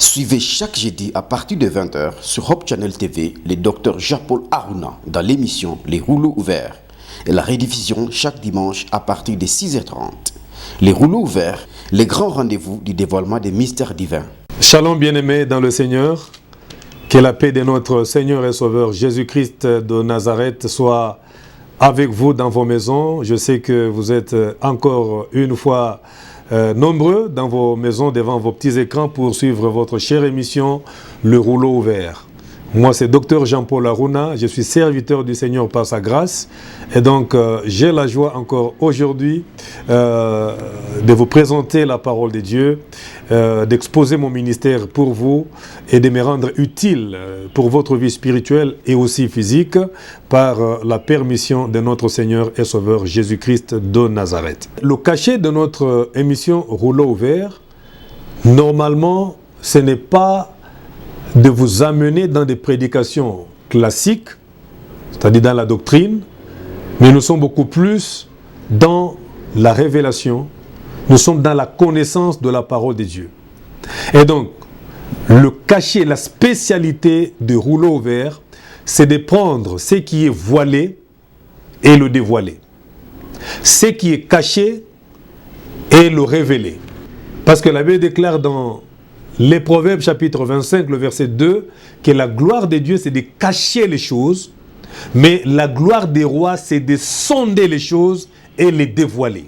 Suivez chaque jeudi à partir de 20h sur Hope Channel TV le Dr Jean-Paul Aruna dans l'émission Les Rouleaux Ouverts et la rediffusion chaque dimanche à partir de 6h30. Les Rouleaux Ouverts, les grands rendez-vous du dévoilement des mystères divins. Shalom bien-aimés dans le Seigneur, que la paix de notre Seigneur et Sauveur Jésus-Christ de Nazareth soit avec vous dans vos maisons. Je sais que vous êtes encore une fois nombreux dans vos maisons devant vos petits écrans pour suivre votre chère émission Le Rouleau Ouvert. Moi c'est Dr Jean-Paul Aruna, je suis serviteur du Seigneur par sa grâce et donc j'ai la joie encore aujourd'hui de vous présenter la parole de Dieu, d'exposer mon ministère pour vous et de me rendre utile pour votre vie spirituelle et aussi physique par la permission de notre Seigneur et Sauveur Jésus-Christ de Nazareth. Le cachet de notre émission Rouleau Ouvert, normalement ce n'est pas de vous amener dans des prédications classiques, c'est-à-dire dans la doctrine, mais nous sommes beaucoup plus dans la révélation, nous sommes dans la connaissance de la parole de Dieu. Et donc, le cachet, la spécialité de Rouleau Ouvert, c'est de prendre ce qui est voilé et le dévoiler. Ce qui est caché et le révéler. Parce que la Bible déclare dans les Proverbes chapitre 25, le verset 2, que la gloire de Dieu, c'est de cacher les choses, mais la gloire des rois, c'est de sonder les choses et les dévoiler.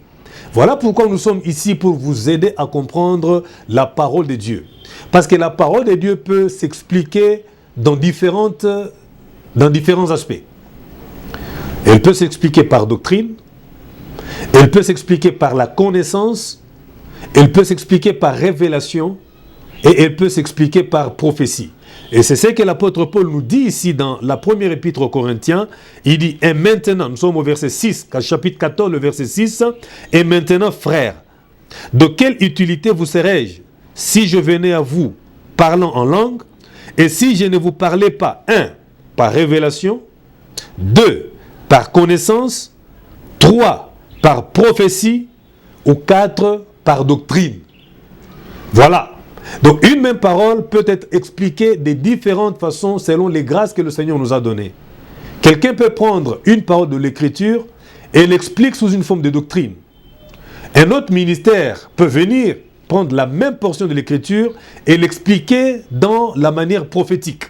Voilà pourquoi nous sommes ici pour vous aider à comprendre la parole de Dieu. Parce que la parole de Dieu peut s'expliquer dans différents aspects. Elle peut s'expliquer par doctrine, elle peut s'expliquer par la connaissance, elle peut s'expliquer par révélation, et elle peut s'expliquer par prophétie. Et c'est ce que l'apôtre Paul nous dit ici dans la première épître aux Corinthiens. Il dit, et maintenant, nous sommes au verset 6, chapitre 14, le verset 6, et maintenant, frères, de quelle utilité vous serais-je si je venais à vous parlant en langue, et si je ne vous parlais pas, 1, par révélation, 2, par connaissance, 3, par prophétie, ou 4, par doctrine. Voilà. Donc une même parole peut être expliquée de différentes façons selon les grâces que le Seigneur nous a données. Quelqu'un peut prendre une parole de l'Écriture et l'explique sous une forme de doctrine. Un autre ministère peut venir prendre la même portion de l'Écriture et l'expliquer dans la manière prophétique.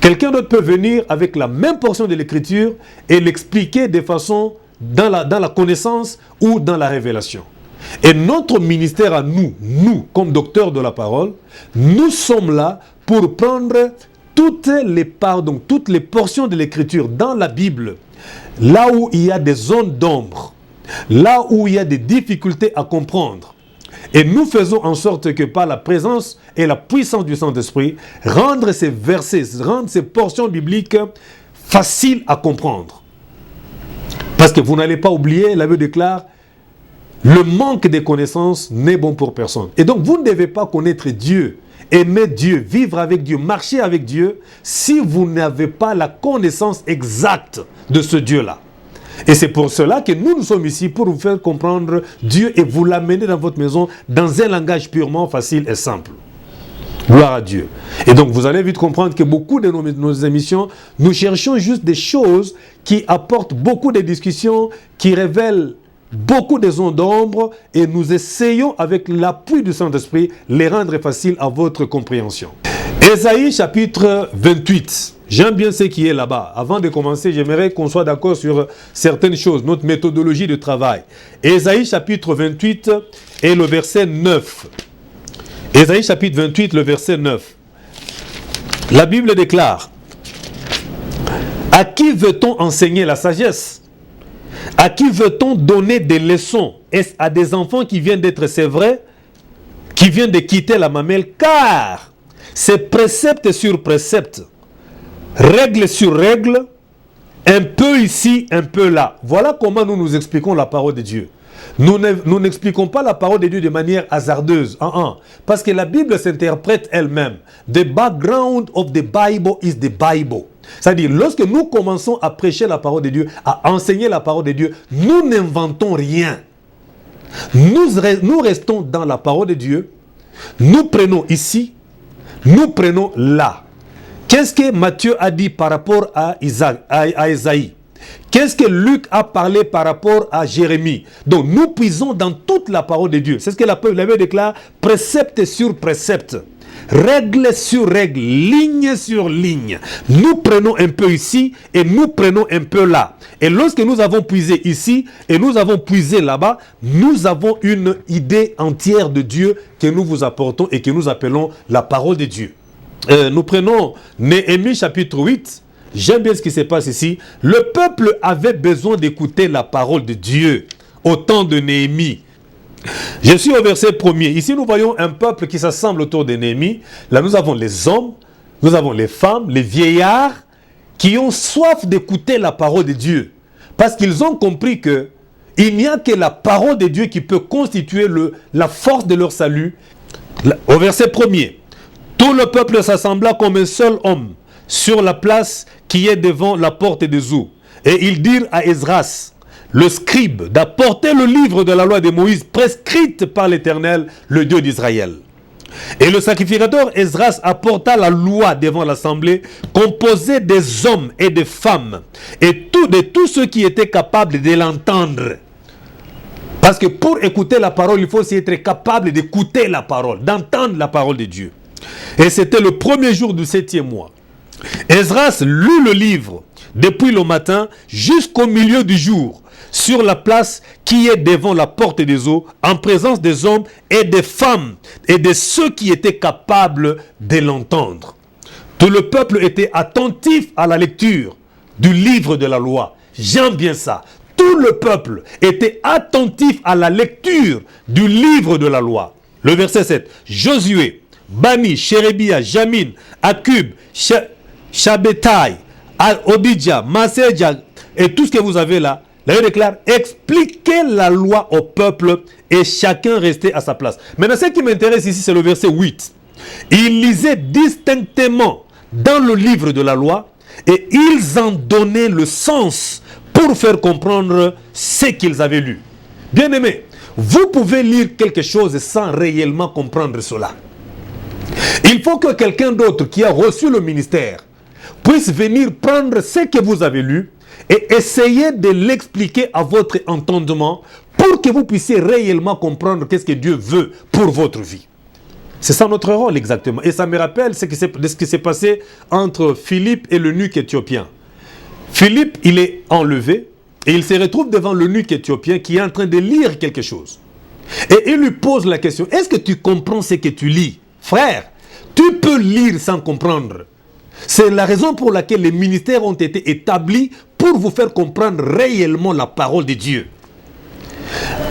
Quelqu'un d'autre peut venir avec la même portion de l'Écriture et l'expliquer de façon dans la connaissance ou dans la révélation. Et notre ministère à nous, comme docteurs de la parole, nous sommes là pour prendre toutes les portions de l'Écriture dans la Bible, là où il y a des zones d'ombre, là où il y a des difficultés à comprendre. Et nous faisons en sorte que par la présence et la puissance du Saint-Esprit, rendre ces versets, rendre ces portions bibliques faciles à comprendre. Parce que vous n'allez pas oublier, la Bible déclare, le manque de connaissances n'est bon pour personne. Et donc, vous ne devez pas connaître Dieu, aimer Dieu, vivre avec Dieu, marcher avec Dieu, si vous n'avez pas la connaissance exacte de ce Dieu-là. Et c'est pour cela que nous sommes ici pour vous faire comprendre Dieu et vous l'amener dans votre maison dans un langage purement facile et simple. Gloire à Dieu. Et donc, vous allez vite comprendre que beaucoup de nos émissions, nous cherchons juste des choses qui apportent beaucoup de discussions, qui révèlent beaucoup de zones d'ombre et nous essayons avec l'appui du Saint-Esprit les rendre faciles à votre compréhension. Ésaïe chapitre 28. J'aime bien ce qui est là-bas. Avant de commencer, j'aimerais qu'on soit d'accord sur certaines choses, notre méthodologie de travail. Ésaïe chapitre 28 et le verset 9. Ésaïe chapitre 28, le verset 9. La Bible déclare, « À qui veut-on enseigner la sagesse ? À qui veut-on donner des leçons? Est-ce à des enfants qui viennent d'être sévrés, qui viennent de quitter la mamelle? Car c'est précepte sur précepte, règle sur règle, un peu ici, un peu là. » Voilà comment nous expliquons la parole de Dieu. Nous n'expliquons pas la parole de Dieu de manière hasardeuse. Parce que la Bible s'interprète elle-même. The background of the Bible is the Bible. C'est-à-dire, lorsque nous commençons à prêcher la parole de Dieu, à enseigner la parole de Dieu, nous n'inventons rien. Nous restons dans la parole de Dieu, nous prenons ici nous prenons là. Qu'est-ce que Matthieu a dit par rapport à Isaïe? Qu'est-ce que Luc a parlé par rapport à Jérémie? Donc nous puisons dans toute la parole de Dieu. C'est ce que la Bible déclare, précepte sur précepte, règle sur règle, ligne sur ligne. Nous prenons un peu ici et nous prenons un peu là. Et lorsque nous avons puisé ici et nous avons puisé là-bas, nous avons une idée entière de Dieu que nous vous apportons et que nous appelons la parole de Dieu. Nous prenons Néhémie chapitre 8. J'aime bien ce qui se passe ici. Le peuple avait besoin d'écouter la parole de Dieu au temps de Néhémie. Je suis au verset 1er. Ici, nous voyons un peuple qui s'assemble autour de Néhémie. Là, nous avons les hommes, nous avons les femmes, les vieillards qui ont soif d'écouter la parole de Dieu. Parce qu'ils ont compris que il n'y a que la parole de Dieu qui peut constituer la force de leur salut. Au verset 1er. Tout le peuple s'assembla comme un seul homme sur la place qui est devant la porte des eaux. Et ils dirent à Esdras, le scribe, d'apporter le livre de la loi de Moïse prescrite par l'Éternel, le Dieu d'Israël. Et le sacrificateur Esdras apporta la loi devant l'assemblée, composée des hommes et des femmes, et de tous ceux qui étaient capables de l'entendre. Parce que pour écouter la parole, il faut aussi être capable d'écouter la parole, d'entendre la parole de Dieu. Et c'était le premier jour du 7e mois. Esdras lut le livre depuis le matin jusqu'au milieu du jour sur la place qui est devant la porte des eaux, en présence des hommes et des femmes et de ceux qui étaient capables de l'entendre. Tout le peuple était attentif à la lecture du livre de la loi. J'aime bien ça. Tout le peuple était attentif à la lecture du livre de la loi. Le verset 7. Josué, Bani, Chérébia, Jamin, Akub, Shabbetai, Odidja, Maseja et tout ce que vous avez là, la Bible déclare, expliquez la loi au peuple et chacun restait à sa place. Maintenant, ce qui m'intéresse ici, c'est le verset 8. Ils lisaient distinctement dans le livre de la loi et ils en donnaient le sens pour faire comprendre ce qu'ils avaient lu. Bien aimé, vous pouvez lire quelque chose sans réellement comprendre cela. Il faut que quelqu'un d'autre qui a reçu le ministère puisse venir prendre ce que vous avez lu et essayer de l'expliquer à votre entendement pour que vous puissiez réellement comprendre qu'est-ce que Dieu veut pour votre vie. C'est ça notre rôle exactement. Et ça me rappelle ce qui s'est passé entre Philippe et l'eunuque éthiopien. Philippe, il est enlevé et il se retrouve devant l'eunuque éthiopien qui est en train de lire quelque chose. Et il lui pose la question, est-ce que tu comprends ce que tu lis? Frère, tu peux lire sans comprendre. C'est la raison pour laquelle les ministères ont été établis pour vous faire comprendre réellement la parole de Dieu.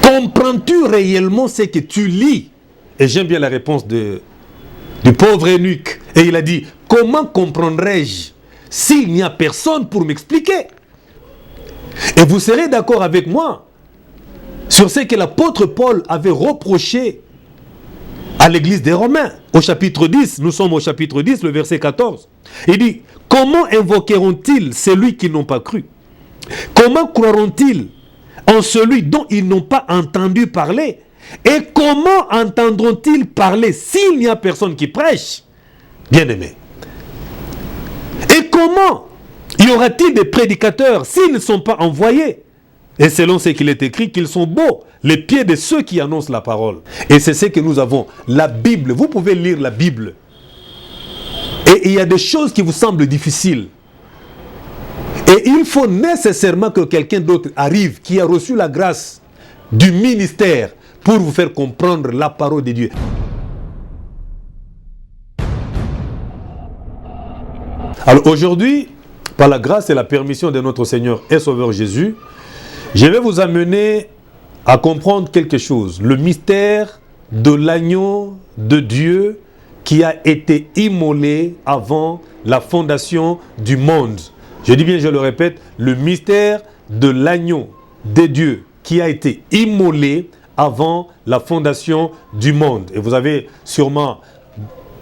Comprends-tu réellement ce que tu lis? Et j'aime bien la réponse du pauvre eunuque. Et il a dit, comment comprendrais-je s'il n'y a personne pour m'expliquer? Et vous serez d'accord avec moi sur ce que l'apôtre Paul avait reproché à l'église des Romains. Au chapitre 10, nous sommes au chapitre 10, le verset 14. Il dit, comment invoqueront-ils celui qu'ils n'ont pas cru? Comment croiront-ils en celui dont ils n'ont pas entendu parler? Et comment entendront-ils parler s'il n'y a personne qui prêche? Bien-aimés. Et comment y aura-t-il des prédicateurs s'ils ne sont pas envoyés? Et selon ce qu'il est écrit, qu'ils sont beaux, les pieds de ceux qui annoncent la parole. Et c'est ce que nous avons. La Bible, vous pouvez lire la Bible. Et il y a des choses qui vous semblent difficiles. Et il faut nécessairement que quelqu'un d'autre arrive, qui a reçu la grâce du ministère, pour vous faire comprendre la parole de Dieu. Alors aujourd'hui, par la grâce et la permission de notre Seigneur et Sauveur Jésus, je vais vous amener à comprendre quelque chose. Le mystère de l'agneau de Dieu qui a été immolé avant la fondation du monde. Je dis bien, je le répète, le mystère de l'agneau de Dieu qui a été immolé avant la fondation du monde. Et vous avez sûrement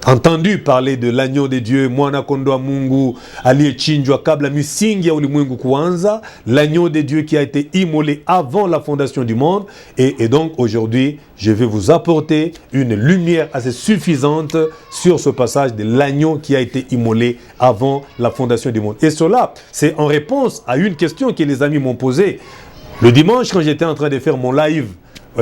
entendu parler de l'agneau de Dieu, mwana kondwa Mungu aliyechinjwa kabla misingi ya ulimwengu kuanza, l'agneau de Dieu qui a été immolé avant la fondation du monde. Et donc aujourd'hui, je vais vous apporter une lumière assez suffisante sur ce passage de l'agneau qui a été immolé avant la fondation du monde. Et cela, c'est en réponse à une question que les amis m'ont posée. Le dimanche, quand j'étais en train de faire mon live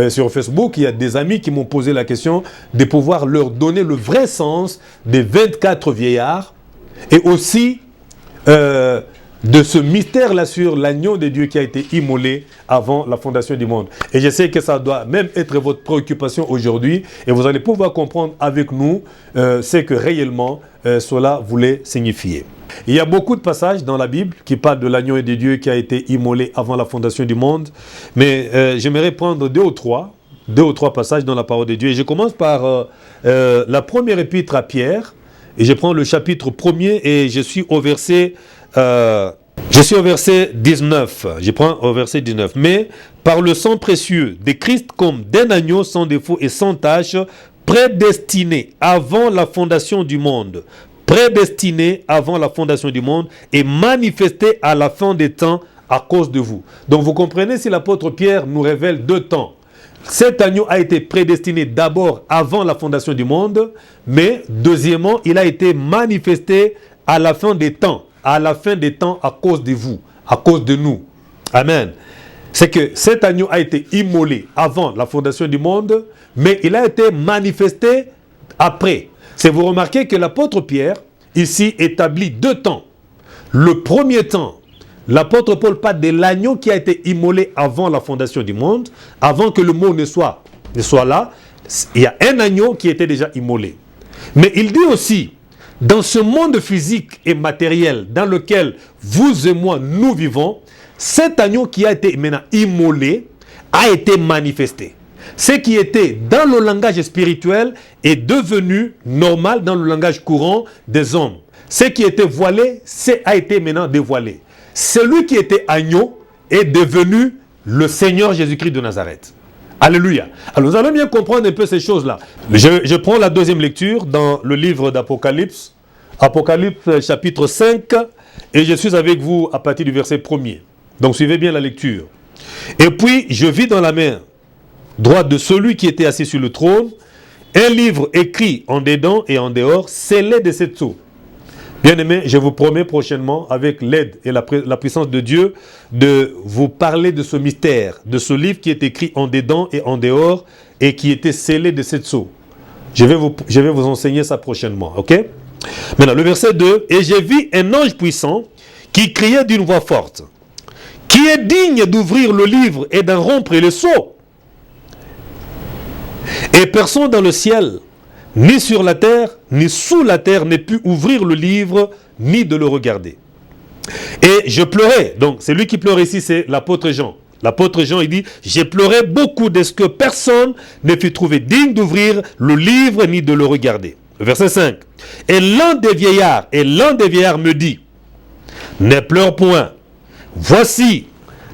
sur Facebook, il y a des amis qui m'ont posé la question de pouvoir leur donner le vrai sens des 24 vieillards et aussi de ce mystère-là sur l'agneau de Dieu qui a été immolé avant la fondation du monde. Et je sais que ça doit même être votre préoccupation aujourd'hui et vous allez pouvoir comprendre avec nous ce que réellement cela voulait signifier. Il y a beaucoup de passages dans la Bible qui parlent de l'agneau de Dieu qui a été immolé avant la fondation du monde, mais j'aimerais prendre deux ou trois passages dans la parole de Dieu. Et je commence par la première épître à Pierre, et je prends le chapitre 1er et je suis au verset 19. Je prends au verset 19. Mais par le sang précieux de Christ comme d'un agneau sans défaut et sans tache, prédestiné avant la fondation du monde, et manifesté à la fin des temps à cause de vous. Donc vous comprenez, si l'apôtre Pierre nous révèle deux temps. Cet agneau a été prédestiné d'abord avant la fondation du monde, mais deuxièmement, il a été manifesté à la fin des temps. À la fin des temps à cause de vous, à cause de nous. Amen. C'est que cet agneau a été immolé avant la fondation du monde, mais il a été manifesté après. C'est vous remarquez que l'apôtre Pierre, ici, établit deux temps. Le premier temps, l'apôtre Paul parle de l'agneau qui a été immolé avant la fondation du monde, avant que le mot ne soit là. Il y a un agneau qui était déjà immolé. Mais il dit aussi, dans ce monde physique et matériel dans lequel vous et moi nous vivons, cet agneau qui a été maintenant immolé a été manifesté. Ce qui était dans le langage spirituel est devenu normal dans le langage courant des hommes. Ce qui était voilé, a été maintenant dévoilé. Celui qui était agneau est devenu le Seigneur Jésus-Christ de Nazareth. Alléluia. Alors nous allons bien comprendre un peu ces choses-là. Je prends la deuxième lecture dans le livre d'Apocalypse, Apocalypse chapitre 5, et je suis avec vous à partir du verset 1er. Donc suivez bien la lecture. Et puis je vis dans la main droite de celui qui était assis sur le trône un livre écrit en dedans et en dehors, scellé de sept sceaux. Bien-aimés, je vous promets prochainement, avec l'aide et la puissance de Dieu, de vous parler de ce mystère, de ce livre qui est écrit en dedans et en dehors et qui était scellé de sept sceaux. Je vais vous enseigner ça prochainement, ok? Maintenant, le verset 2. Et j'ai vu un ange puissant qui criait d'une voix forte. Qui est digne d'ouvrir le livre et d'en rompre le sceau? Et personne dans le ciel, ni sur la terre, ni sous la terre, n'ait pu ouvrir le livre, ni de le regarder. Et je pleurais. Donc, c'est lui qui pleure ici, c'est l'apôtre Jean. L'apôtre Jean, il dit, j'ai pleuré beaucoup de ce que personne ne fut trouvé digne d'ouvrir le livre, ni de le regarder. Verset 5. Et l'un des vieillards me dit, ne pleure point. Voici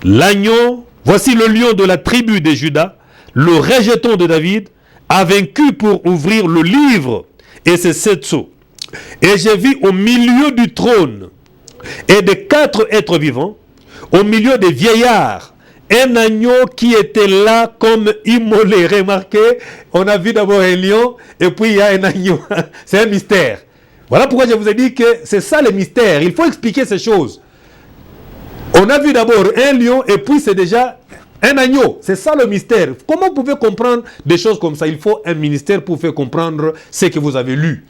l'agneau, voici le lion de la tribu de Juda, le rejeton de David, a vaincu pour ouvrir le livre et ses sept sceaux. Et j'ai vu au milieu du trône et des quatre êtres vivants, au milieu des vieillards, un agneau qui était là comme immolé. Remarquez, on a vu d'abord un lion et puis il y a un agneau. C'est un mystère. Voilà pourquoi je vous ai dit que c'est ça le mystère. Il faut expliquer ces choses. On a vu d'abord un lion et puis c'est déjà un agneau. C'est ça le mystère. Comment vous pouvez comprendre des choses comme ça? Il faut un ministère pour faire comprendre ce que vous avez lu.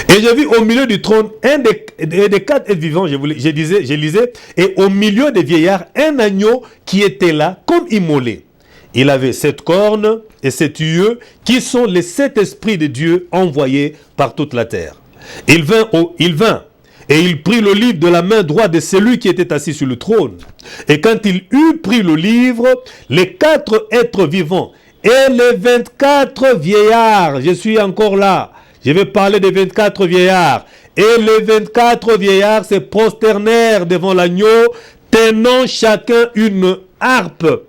Et j'ai vu au milieu du trône un des quatre êtres vivants, je lisais, et au milieu des vieillards, un agneau qui était là comme immolé. Il avait 7 cornes et 7 yeux, qui sont les 7 esprits de Dieu envoyés par toute la terre. Il vint et il prit le livre de la main droite de celui qui était assis sur le trône. Et quand il eut pris le livre, les 4 êtres vivants et les 24 vieillards, je suis encore là, je vais parler des 24 vieillards. Et les 24 vieillards se prosternèrent devant l'agneau, tenant chacun une harpe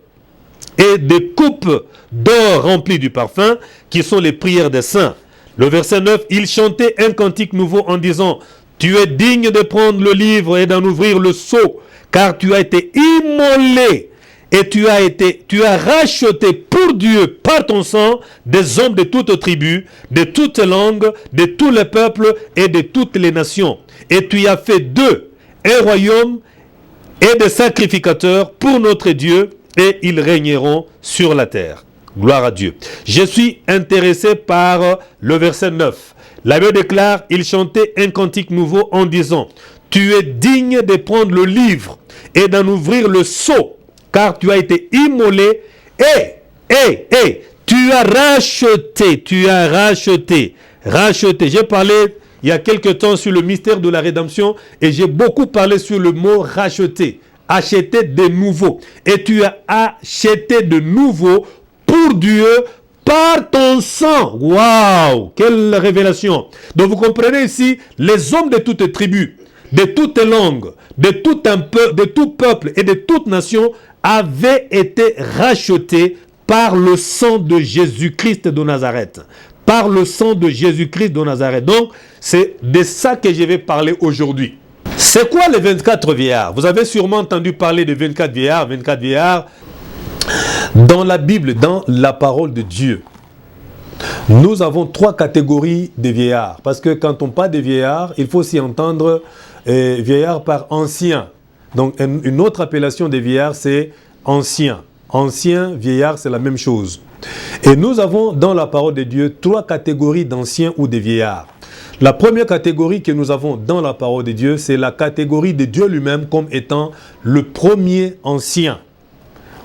et des coupes d'or remplies du parfum, qui sont les prières des saints. Le verset 9, il chantait un cantique nouveau en disant, tu es digne de prendre le livre et d'en ouvrir le sceau, car tu as été immolé et tu as racheté pour Dieu par ton sang des hommes de toutes tribus, de toutes langues, de tous les peuples et de toutes les nations. Et tu as fait d'eux un royaume et des sacrificateurs pour notre Dieu, et ils régneront sur la terre. Gloire à Dieu. Je suis intéressé par le verset 9. La Bible déclare, il chantait un cantique nouveau en disant, tu es digne de prendre le livre et d'en ouvrir le sceau, car tu as été immolé et tu as racheté. J'ai parlé il y a quelque temps sur le mystère de la rédemption et j'ai beaucoup parlé sur le mot racheter, acheter de nouveau. Et tu as acheté de nouveau pour Dieu par ton sang. Waouh, quelle révélation. Donc vous comprenez ici, les hommes de toutes tribus, de toutes langues, de tout peuple et de toute nation avaient été rachetés par le sang de Jésus-Christ de Nazareth. Par le sang de Jésus-Christ de Nazareth. Donc, c'est de ça que je vais parler aujourd'hui. C'est quoi les 24 vieillards? Vous avez sûrement entendu parler de 24 vieillards. 24 vieillards. Dans la Bible, dans la parole de Dieu, nous avons 3 catégories de vieillards. Parce que quand on parle de vieillards, il faut aussi entendre vieillards par anciens. Donc, une autre appellation des vieillards, c'est anciens. Anciens, vieillards, c'est la même chose. Et nous avons dans la parole de Dieu 3 catégories d'anciens ou de vieillards. La première catégorie que nous avons dans la parole de Dieu, c'est la catégorie de Dieu lui-même comme étant le premier ancien.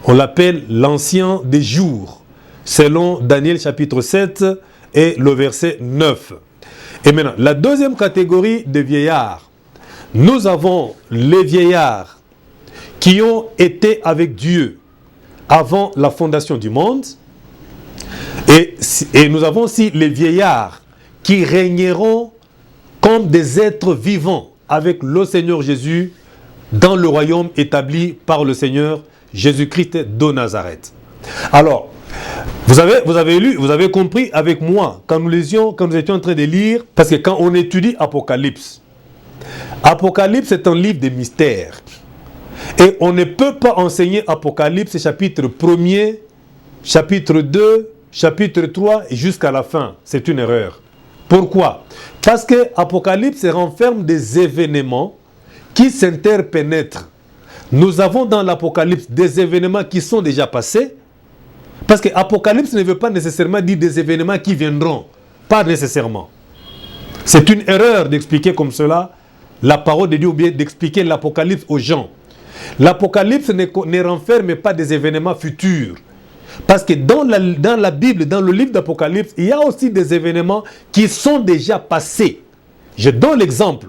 On l'appelle l'ancien des jours, selon Daniel chapitre 7 et le verset 9. Et maintenant, la deuxième catégorie de vieillards, nous avons les vieillards qui ont été avec Dieu avant la fondation du monde. Et nous avons aussi les vieillards qui régneront comme des êtres vivants avec le Seigneur Jésus dans le royaume établi par le Seigneur Jésus-Christ de Nazareth. Alors, vous avez compris avec moi quand nous étions en train de lire, parce que quand on étudie Apocalypse, Apocalypse est un livre de mystères. Et on ne peut pas enseigner Apocalypse chapitre 1er, chapitre 2, chapitre 3 et jusqu'à la fin. C'est une erreur. Pourquoi? Parce que Apocalypse renferme des événements qui s'interpénètrent. Nous avons dans l'Apocalypse des événements qui sont déjà passés. Parce que Apocalypse ne veut pas nécessairement dire des événements qui viendront. Pas nécessairement. C'est une erreur d'expliquer comme cela la parole de Dieu ou bien d'expliquer l'Apocalypse aux gens. L'Apocalypse ne renferme pas des événements futurs. Parce que dans la Bible, dans le livre d'Apocalypse, il y a aussi des événements qui sont déjà passés. Je donne l'exemple.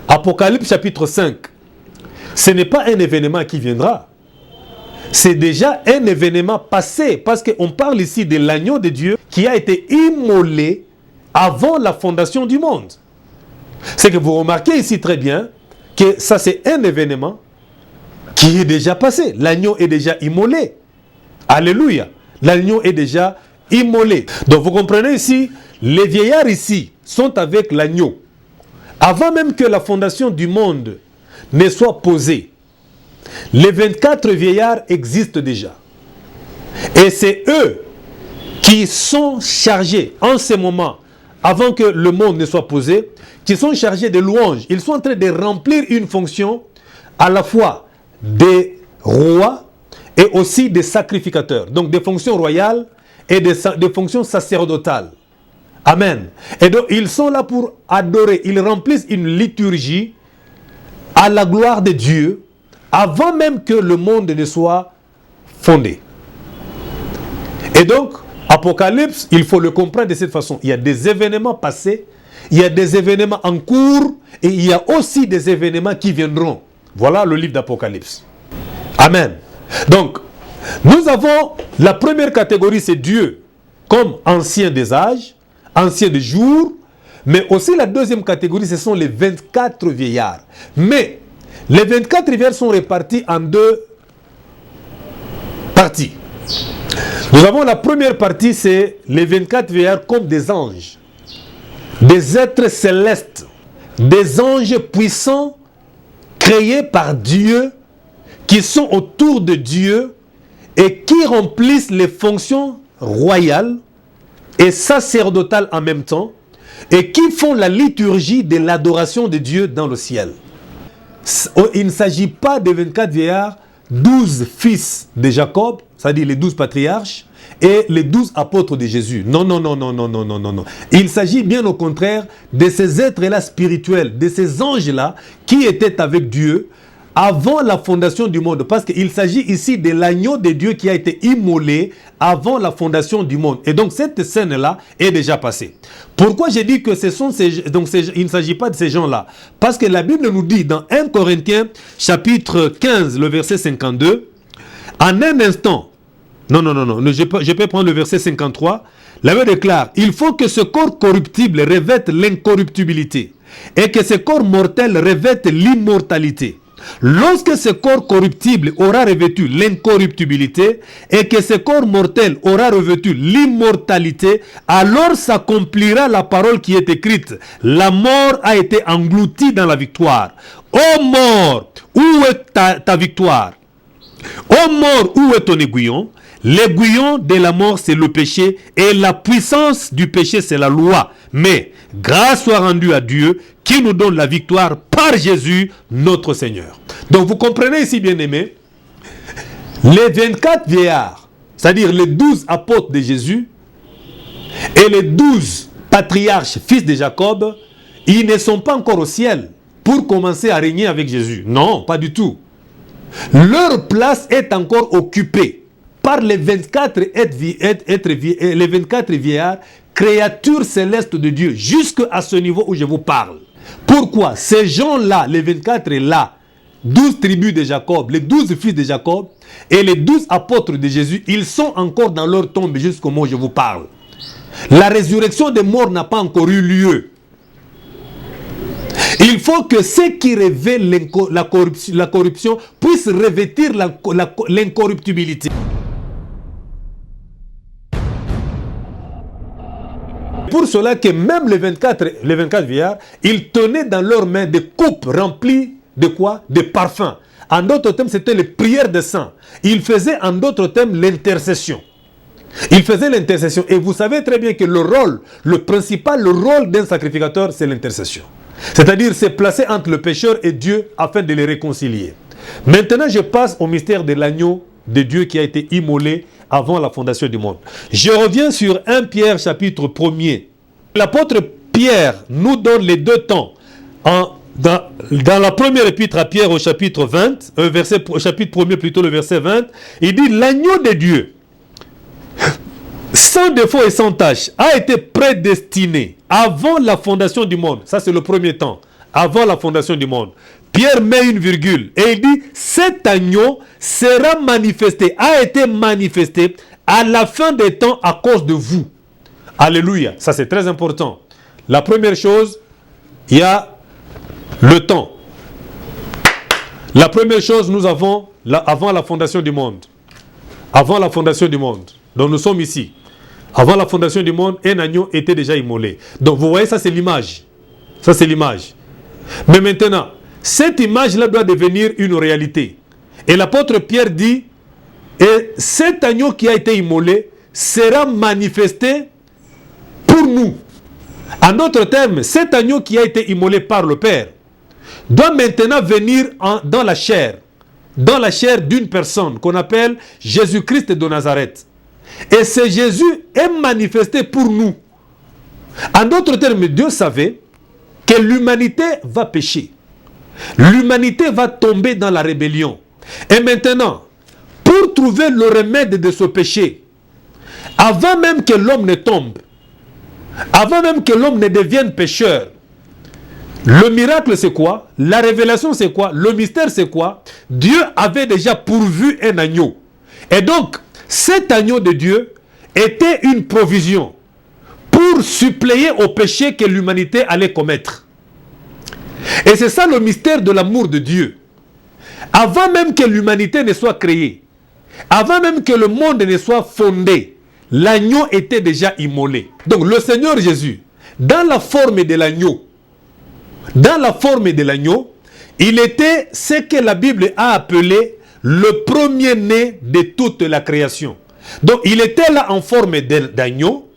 Apocalypse chapitre 5. Ce n'est pas un événement qui viendra. C'est déjà un événement passé. Parce qu'on parle ici de l'agneau de Dieu qui a été immolé avant la fondation du monde. C'est que vous remarquez ici très bien que ça c'est un événement qui est déjà passé. L'agneau est déjà immolé. Alléluia. L'agneau est déjà immolé. Donc vous comprenez ici, les vieillards ici sont avec l'agneau. Avant même que la fondation du monde ne soit posée, les 24 vieillards existent déjà. Et c'est eux qui sont chargés en ce moment, avant que le monde ne soit posé, qui sont chargés de louanges. Ils sont en train de remplir une fonction à la fois des rois et aussi des sacrificateurs. Donc des fonctions royales et des fonctions sacerdotales. Amen. Et donc ils sont là pour adorer. Ils remplissent une liturgie à la gloire de Dieu avant même que le monde ne soit fondé. Et donc, Apocalypse, il faut le comprendre de cette façon. Il y a des événements passés, il y a des événements en cours et il y a aussi des événements qui viendront. Voilà le livre d'Apocalypse. Amen. Donc, nous avons la première catégorie, c'est Dieu, comme ancien des âges, ancien des jours, mais aussi la deuxième catégorie, ce sont les 24 vieillards. Mais les 24 vieillards sont répartis en 2 parties. Nous avons la première partie, c'est les 24 vieillards comme des anges. des êtres célestes, des anges puissants créés par Dieu, qui sont autour de Dieu et qui remplissent les fonctions royales et sacerdotales en même temps, et qui font la liturgie de l'adoration de Dieu dans le ciel. Il ne s'agit pas des 24 vieillards, 12 fils de Jacob, c'est-à-dire les 12 patriarches, et les 12 apôtres de Jésus. Non, non, non, non, non, non, non, non, non. Il s'agit bien au contraire de ces êtres-là spirituels, de ces anges-là qui étaient avec Dieu avant la fondation du monde. Parce qu'il s'agit ici de l'agneau de Dieu qui a été immolé avant la fondation du monde. Et donc cette scène-là est déjà passée. Pourquoi j'ai dit que il ne s'agit pas de ces gens-là? Parce que la Bible nous dit dans 1 Corinthiens chapitre 15, le verset 52, en un instant, je peux prendre le verset 53, la Bible déclare, il faut que ce corps corruptible revête l'incorruptibilité et que ce corps mortel revête l'immortalité. Lorsque ce corps corruptible aura revêtu l'incorruptibilité et que ce corps mortel aura revêtu l'immortalité, alors s'accomplira la parole qui est écrite. La mort a été engloutie dans la victoire. Ô mort, où est ta victoire? Ô mort, où est ton aiguillon? L'aiguillon de la mort, c'est le péché, et la puissance du péché, c'est la loi. Mais grâce soit rendue à Dieu qui nous donne la victoire par Jésus, notre Seigneur. Donc vous comprenez ici, bien-aimés, les 24 vieillards, c'est-à-dire les 12 apôtres de Jésus, et les 12 patriarches, fils de Jacob, ils ne sont pas encore au ciel pour commencer à régner avec Jésus. Non, pas du tout. Leur place est encore occupée par les 24 les 24 vieillards, créatures célestes de Dieu, jusqu'à ce niveau où je vous parle. Pourquoi? Ces gens-là, les 24 là, 12 tribus de Jacob, les 12 fils de Jacob et les 12 apôtres de Jésus, ils sont encore dans leur tombe jusqu'au moment où je vous parle. La résurrection des morts n'a pas encore eu lieu. Il faut que ceux qui révèlent la corruption puissent revêtir l'incorruptibilité. Pour cela que même les 24 vieillards, ils tenaient dans leurs mains des coupes remplies de quoi? De parfums. En d'autres termes, c'était les prières de saints. Ils faisaient en d'autres termes l'intercession. Ils faisaient l'intercession. Et vous savez très bien que le rôle d'un sacrificateur, c'est l'intercession. C'est-à-dire, c'est placer entre le pécheur et Dieu afin de les réconcilier. Maintenant, je passe au mystère de l'agneau de Dieu qui a été immolé avant la fondation du monde. Je reviens sur 1 Pierre chapitre 1er. L'apôtre Pierre nous donne les deux temps. Dans la première épître à Pierre au chapitre 20, chapitre 1er plutôt, le verset 20, il dit l'agneau de Dieu, sans défaut et sans tâche, a été prédestiné avant la fondation du monde. Ça c'est le premier temps, avant la fondation du monde. Pierre met une virgule et il dit cet agneau sera manifesté, a été manifesté à la fin des temps à cause de vous. Alléluia, ça c'est très important. La première chose, il y a le temps. La première chose, nous avons avant la fondation du monde. Avant la fondation du monde. Donc nous sommes ici. Avant la fondation du monde, un agneau était déjà immolé. Donc vous voyez, ça c'est l'image. Ça c'est l'image. Mais maintenant, cette image-là doit devenir une réalité. Et l'apôtre Pierre dit, et cet agneau qui a été immolé sera manifesté pour nous. En d'autres termes, cet agneau qui a été immolé par le Père doit maintenant venir dans la chair d'une personne qu'on appelle Jésus-Christ de Nazareth. Et ce Jésus est manifesté pour nous. En d'autres termes, Dieu savait que l'humanité va pécher. L'humanité va tomber dans la rébellion. Et maintenant, pour trouver le remède de ce péché, avant même que l'homme ne tombe, avant même que l'homme ne devienne pécheur, le miracle c'est quoi? La révélation c'est quoi? Le mystère c'est quoi? Dieu avait déjà pourvu un agneau. Et donc, cet agneau de Dieu était une provision pour suppléer au péché que l'humanité allait commettre. Et c'est ça le mystère de l'amour de Dieu. Avant même que l'humanité ne soit créée, avant même que le monde ne soit fondé, l'agneau était déjà immolé. Donc le Seigneur Jésus, dans la forme de l'agneau. Dans la forme de l'agneau, il était ce que la Bible a appelé le premier-né de toute la création. Donc il était là en forme d'agneau.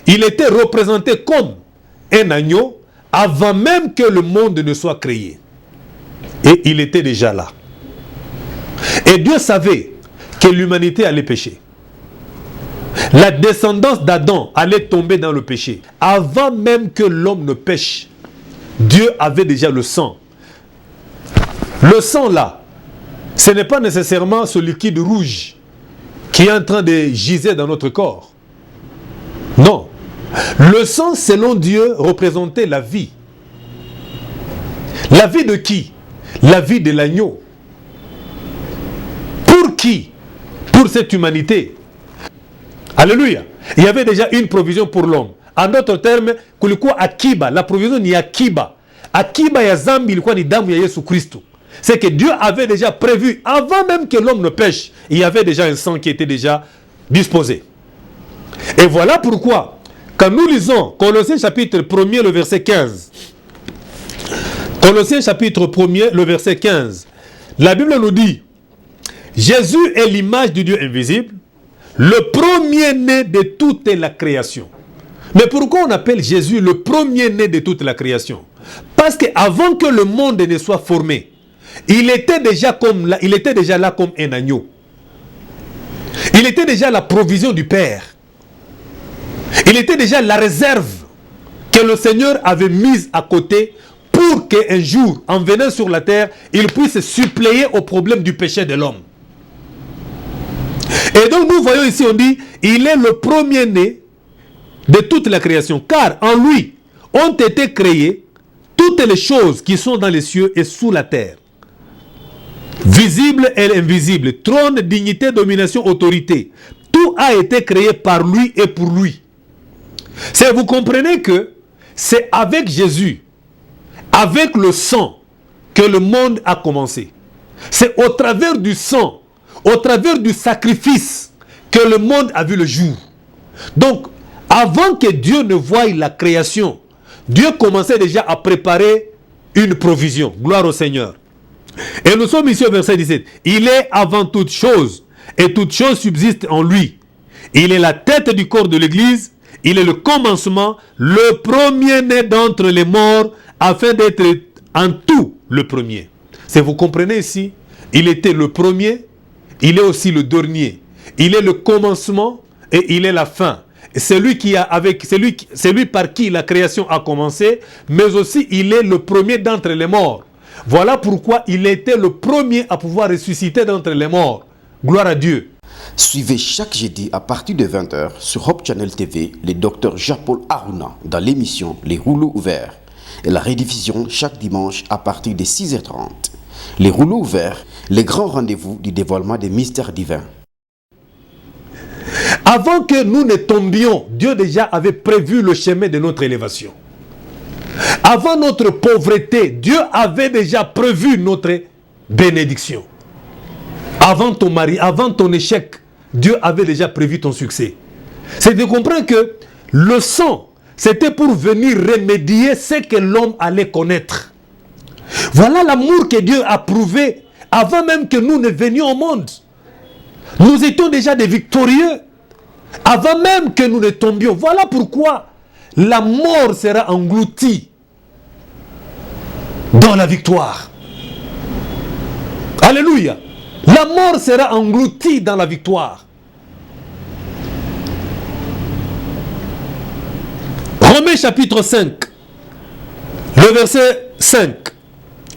Il était représenté comme un agneau avant même que le monde ne soit créé. Et il était déjà là. Et Dieu savait que l'humanité allait pécher. La descendance d'Adam allait tomber dans le péché. Avant même que l'homme ne pêche, Dieu avait déjà le sang. Le sang là, ce n'est pas nécessairement ce liquide rouge qui est en train de giser dans notre corps. Non. Le sang, selon Dieu, représentait la vie. La vie de qui? La vie de l'agneau. Pour qui? Pour cette humanité. Alléluia. Il y avait déjà une provision pour l'homme. En d'autres termes, kulikuwa akiba. La provision ni akiba. Akiba ya zambi ilikuwa ni damu ya Yesu Kristo. C'est que Dieu avait déjà prévu, avant même que l'homme ne pêche, il y avait déjà un sang qui était déjà disposé. Et voilà pourquoi, quand nous lisons Colossiens chapitre 1er, le verset 15, Colossiens chapitre 1er, le verset 15, la Bible nous dit, Jésus est l'image du Dieu invisible, le premier-né de toute la création. Mais pourquoi on appelle Jésus le premier-né de toute la création? Parce qu'avant que le monde ne soit formé, il était déjà là comme un agneau. Il était déjà la provision du Père. Il était déjà la réserve que le Seigneur avait mise à côté pour qu'un jour, en venant sur la terre, il puisse suppléer au problème du péché de l'homme. Et donc nous voyons ici, on dit, il est le premier-né de toute la création, car en lui ont été créées toutes les choses qui sont dans les cieux et sous la terre. Visible et invisible, trône, dignité, domination, autorité. Tout a été créé par lui et pour lui. Vous comprenez que c'est avec Jésus, avec le sang, que le monde a commencé. C'est au travers du sang, au travers du sacrifice, que le monde a vu le jour. Donc, avant que Dieu ne voie la création, Dieu commençait déjà à préparer une provision. Gloire au Seigneur. Et nous sommes ici au verset 17. Il est avant toute chose, et toute chose subsiste en lui. Il est la tête du corps de l'Église, il est le commencement, le premier-né d'entre les morts, afin d'être en tout le premier. Si vous comprenez ici, il était le premier, il est aussi le dernier. Il est le commencement et il est la fin. C'est lui par qui la création a commencé, mais aussi il est le premier d'entre les morts. Voilà pourquoi il était le premier à pouvoir ressusciter d'entre les morts. Gloire à Dieu. Suivez chaque jeudi à partir de 20h sur Hope Channel TV le docteur Jean-Paul Aruna dans l'émission Les Rouleaux Ouverts et la rediffusion chaque dimanche à partir de 6h30. Les Rouleaux Ouverts, les grands rendez-vous du dévoilement des mystères divins. Avant que nous ne tombions, Dieu déjà avait prévu le chemin de notre élévation. Avant notre pauvreté, Dieu avait déjà prévu notre bénédiction. Avant ton mari, avant ton échec, Dieu avait déjà prévu ton succès. C'est de comprendre que le sang, c'était pour venir remédier ce que l'homme allait connaître. Voilà l'amour que Dieu a prouvé avant même que nous ne venions au monde. Nous étions déjà des victorieux avant même que nous ne tombions. Voilà pourquoi la mort sera engloutie dans la victoire. Alléluia. La mort sera engloutie dans la victoire. Romains chapitre 5, le verset 5.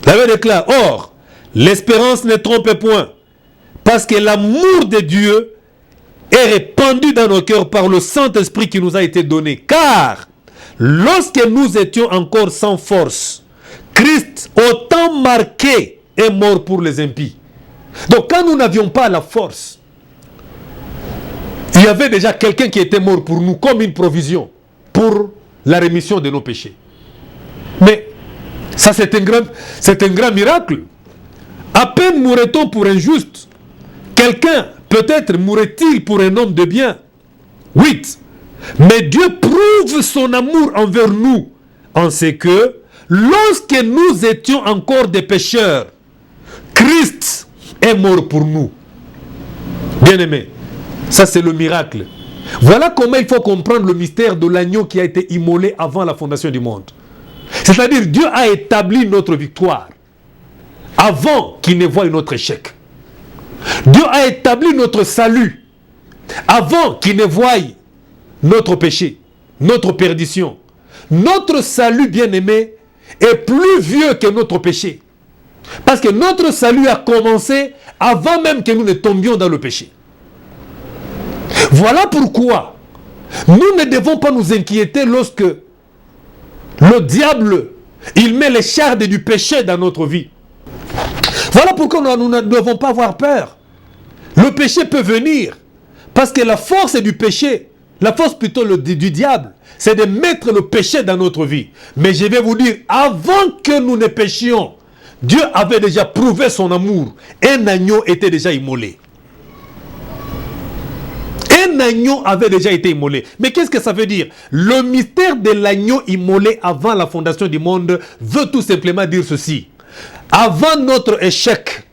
La Bible déclare, or, l'espérance ne trompe point, parce que l'amour de Dieu est répandu dans nos cœurs par le Saint-Esprit qui nous a été donné. Car, lorsque nous étions encore sans force, Christ, autant marqué, est mort pour les impies. Donc, quand nous n'avions pas la force, il y avait déjà quelqu'un qui était mort pour nous, comme une provision, pour la rémission de nos péchés. Mais, ça c'est un grand miracle. À peine mourrait-on pour un juste. Quelqu'un, peut-être mourrait-il pour un homme de bien. 8. Mais Dieu prouve son amour envers nous en ce que, lorsque nous étions encore des pécheurs, Christ est mort pour nous. Bien-aimés, ça c'est le miracle. Voilà comment il faut comprendre le mystère de l'agneau qui a été immolé avant la fondation du monde. C'est-à-dire, Dieu a établi notre victoire avant qu'il ne voie notre échec. Dieu a établi notre salut avant qu'il ne voie notre péché, notre perdition. Notre salut, bien-aimé, est plus vieux que notre péché. Parce que notre salut a commencé avant même que nous ne tombions dans le péché. Voilà pourquoi nous ne devons pas nous inquiéter lorsque le diable, il met les chardes du péché dans notre vie. Voilà pourquoi nous ne devons pas avoir peur. Le péché peut venir parce que la force du péché, la force plutôt du diable, c'est de mettre le péché dans notre vie. Mais je vais vous dire, avant que nous ne péchions, Dieu avait déjà prouvé son amour. Un agneau était déjà immolé. Un agneau avait déjà été immolé. Mais qu'est-ce que ça veut dire? Le mystère de l'agneau immolé avant la fondation du monde veut tout simplement dire ceci. Avant notre échec,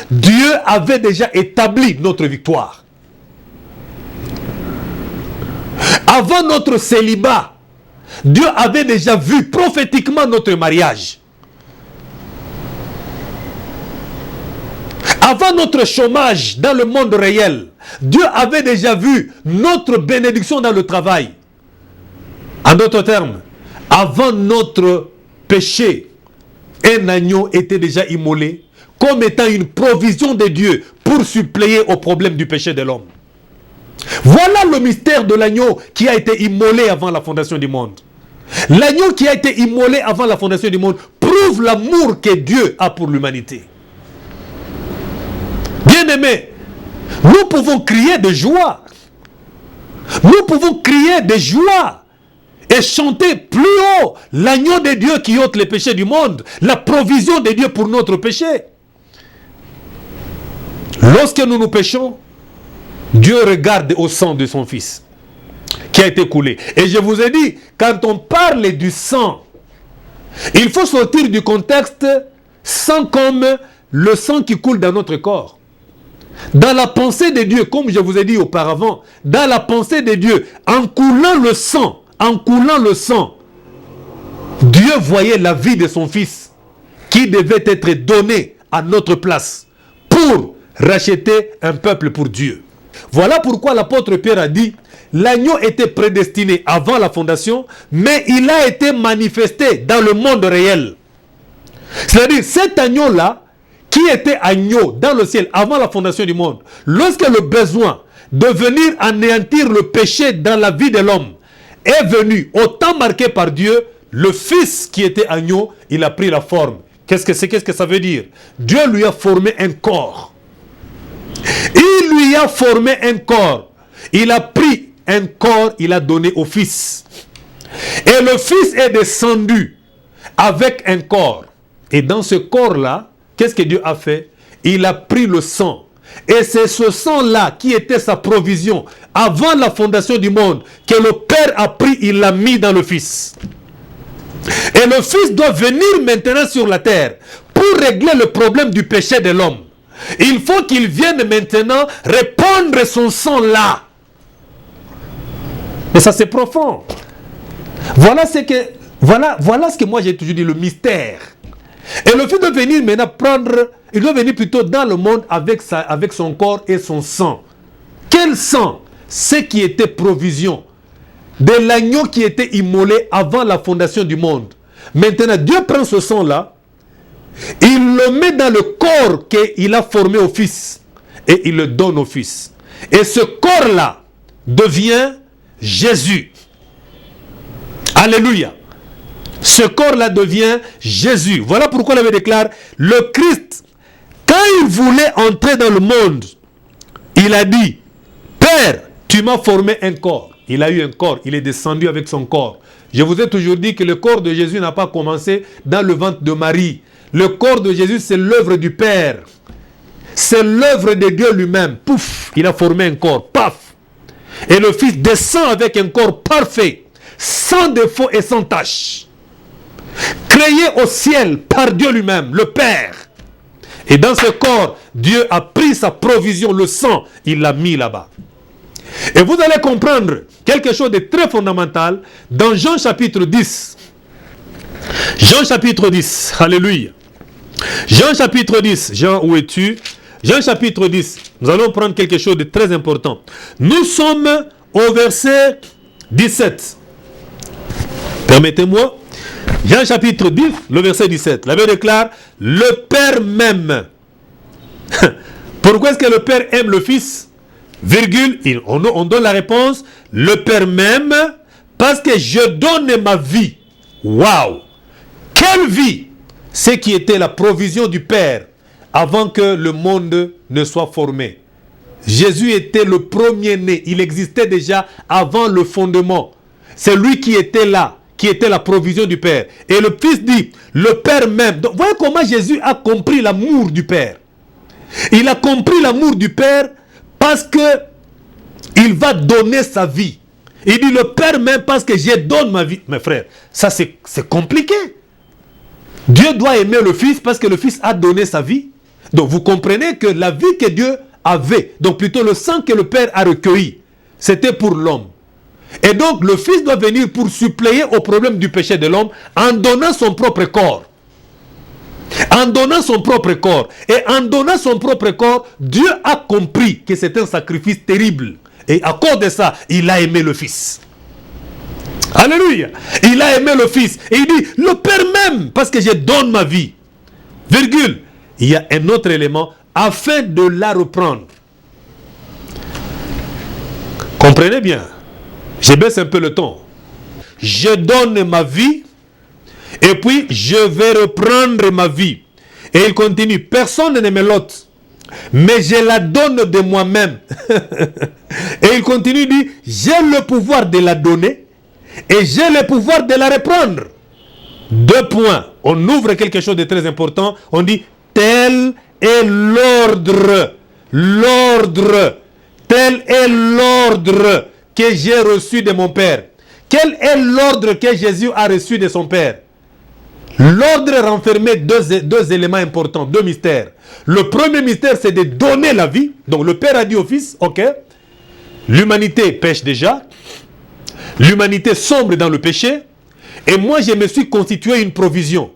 Dieu avait déjà établi notre victoire. Avant notre célibat, Dieu avait déjà vu prophétiquement notre mariage. Avant notre chômage dans le monde réel, Dieu avait déjà vu notre bénédiction dans le travail. En d'autres termes, avant notre péché, un agneau était déjà immolé comme étant une provision de Dieu pour suppléer au problème du péché de l'homme. Voilà le mystère de l'agneau qui a été immolé avant la fondation du monde. L'agneau qui a été immolé avant la fondation du monde prouve l'amour que Dieu a pour l'humanité. Bien-aimés, nous pouvons crier de joie. Nous pouvons crier de joie et chanter plus haut l'agneau de Dieu qui ôte les péchés du monde, la provision de Dieu pour notre péché. Lorsque nous péchons, Dieu regarde au sang de son Fils qui a été coulé. Et je vous ai dit, quand on parle du sang, il faut sortir du contexte sang comme le sang qui coule dans notre corps. Dans la pensée de Dieu, comme je vous ai dit auparavant, dans la pensée de Dieu, en coulant le sang, Dieu voyait la vie de son Fils qui devait être donné à notre place pour racheter un peuple pour Dieu. Voilà pourquoi l'apôtre Pierre a dit, l'agneau était prédestiné avant la fondation, mais il a été manifesté dans le monde réel. C'est-à-dire, cet agneau-là, qui était agneau dans le ciel avant la fondation du monde, lorsque le besoin de venir anéantir le péché dans la vie de l'homme est venu au temps marqué par Dieu, le Fils qui était agneau, il a pris la forme. Qu'est-ce que ça veut dire? Dieu lui a formé un corps. Il lui a formé un corps. Il a pris un corps, il a donné au Fils. Et le Fils est descendu avec un corps. Et dans ce corps-là, qu'est-ce que Dieu a fait? Il a pris le sang. Et c'est ce sang-là qui était sa provision avant la fondation du monde que le Père a pris, il l'a mis dans le Fils. Et le Fils doit venir maintenant sur la terre pour régler le problème du péché de l'homme. Il faut qu'il vienne maintenant répandre son sang là. Et ça c'est profond. Voilà ce que moi j'ai toujours dit, le mystère. Et le fait de venir maintenant prendre, il doit venir plutôt dans le monde avec son corps et son sang. Quel sang? Ce qui était provision de l'agneau qui était immolé avant la fondation du monde. Maintenant, Dieu prend ce sang-là, il le met dans le corps qu'il a formé au Fils et il le donne au Fils. Et ce corps-là devient Jésus. Alléluia. Ce corps-là devient Jésus. Voilà pourquoi il avait déclaré, le Christ, quand il voulait entrer dans le monde, il a dit, Père, tu m'as formé un corps. Il a eu un corps, il est descendu avec son corps. Je vous ai toujours dit que le corps de Jésus n'a pas commencé dans le ventre de Marie. Le corps de Jésus, c'est l'œuvre du Père. C'est l'œuvre de Dieu lui-même. Pouf, il a formé un corps. Paf. Et le Fils descend avec un corps parfait, sans défaut et sans tache, créé au ciel par Dieu lui-même, le Père. Et dans ce corps, Dieu a pris sa provision, le sang, il l'a mis là-bas. Et vous allez comprendre quelque chose de très fondamental dans Jean chapitre 10. Jean chapitre 10, alléluia. Jean chapitre 10, Jean, où es-tu? Jean chapitre 10, nous allons prendre quelque chose de très important. Nous sommes au verset 17. Permettez-moi. Jean chapitre 10, le verset 17. La Bible déclare, le Père m'aime. Pourquoi est-ce que le Père aime le Fils? Virgule, on donne la réponse, le Père m'aime parce que je donne ma vie. Waouh! Quelle vie! Ce qui était la provision du Père avant que le monde ne soit formé. Jésus était le premier-né, il existait déjà avant le fondement. C'est lui qui était là, qui était la provision du Père. Et le Fils dit, le Père m'aime. Donc, voyez comment Jésus a compris l'amour du Père. Il a compris l'amour du Père parce que il va donner sa vie. Il dit, le Père m'aime parce que je donne ma vie. Mes frères, ça c'est compliqué. Dieu doit aimer le Fils parce que le Fils a donné sa vie. Donc vous comprenez que la vie que Dieu avait, donc plutôt le sang que le Père a recueilli, c'était pour l'homme. Et donc le Fils doit venir pour suppléer au problème du péché de l'homme en donnant son propre corps. En donnant son propre corps. Et en donnant son propre corps, Dieu a compris que c'est un sacrifice terrible. Et à cause de ça, il a aimé le Fils. Alléluia. Il a aimé le Fils. Et il dit, le Père m'aime parce que je donne ma vie. Virgule. Il y a un autre élément, afin de la reprendre. Comprenez bien. Je baisse un peu le ton. Je donne ma vie. Et puis, je vais reprendre ma vie. Et il continue. Personne ne me l'ôte. Mais je la donne de moi-même. Et il continue, dit, j'ai le pouvoir de la donner. Et j'ai le pouvoir de la reprendre. 2 points. On ouvre quelque chose de très important. On dit, tel est l'ordre. L'ordre. Tel est l'ordre que j'ai reçu de mon Père. Quel est l'ordre que Jésus a reçu de son Père? L'ordre renfermait deux éléments importants, 2 mystères. Le premier mystère, c'est de donner la vie. Donc le Père a dit au Fils, ok, l'humanité pêche déjà, l'humanité sombre dans le péché, et moi je me suis constitué une provision.